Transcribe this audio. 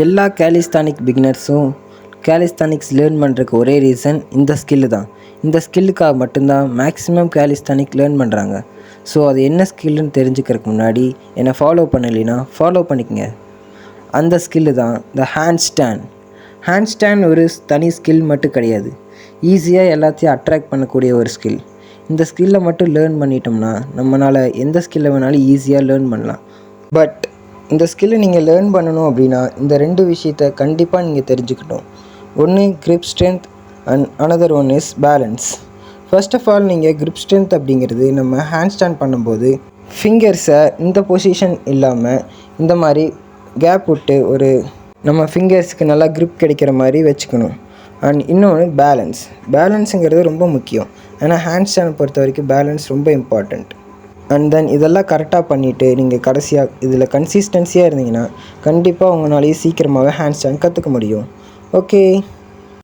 எல்லா calisthenic பிகினர்ஸும் கேலிஸ்தானிக்ஸ் learn பண்ணுறதுக்கு ஒரே ரீசன் இந்த ஸ்கில்லு தான். இந்த ஸ்கில்லுக்காக மட்டும்தான் மேக்ஸிமம் கேலிஸ்தானிக் லேர்ன் பண்ணுறாங்க. ஸோ அது என்ன ஸ்கில்லுன்னு தெரிஞ்சுக்கிறதுக்கு முன்னாடி என்னை ஃபாலோ பண்ணலைன்னா ஃபாலோ பண்ணிக்கங்க. அந்த ஸ்கில்லு தான் த ஹேண்ட் ஸ்டாண்ட். ஹேண்ட் ஸ்டாண்ட் ஒரு தனி ஸ்கில் மட்டும் கிடையாது, ஈஸியாக எல்லாத்தையும் அட்ராக்ட் பண்ணக்கூடிய ஒரு ஸ்கில். இந்த ஸ்கில்லை மட்டும் லேர்ன் பண்ணிட்டோம்னா நம்மளால் எந்த ஸ்கில்லை வேணாலும் ஈஸியாக லேர்ன் பண்ணலாம். பட் இந்த ஸ்கில்லை நீங்கள் லேர்ன் பண்ணணும் அப்படின்னா இந்த ரெண்டு விஷயத்தை கண்டிப்பாக நீங்கள் தெரிஞ்சுக்கணும். ஒன்று grip strength and another one is balance. First of all நீங்கள் grip strength அப்படிங்கிறது நம்ம ஹேண்ட் ஸ்டாண்ட் பண்ணும்போது ஃபிங்கர்ஸை இந்த பொசிஷன் இல்லாமல் இந்த மாதிரி கேப் விட்டு ஒரு நம்ம ஃபிங்கர்ஸுக்கு நல்லா grip கிடைக்கிற மாதிரி வச்சுக்கணும். அண்ட் இன்னொன்று பேலன்ஸுங்கிறது ரொம்ப முக்கியம். ஏன்னா ஹேண்ட் ஸ்டாண்ட் பொறுத்த வரைக்கும் பேலன்ஸ் ரொம்ப இம்பார்ட்டண்ட். அண்ட் தென் இதெல்லாம் கரெக்டாக பண்ணிவிட்டு நீங்கள் கடைசியாக இதில் கன்சிஸ்டன்சியாக இருந்தீங்கன்னா கண்டிப்பாக உங்களாலேயே சீக்கிரமாகவே ஹேண்ட் ஸ்டாண்ட் கற்றுக்க முடியும். ஓகே.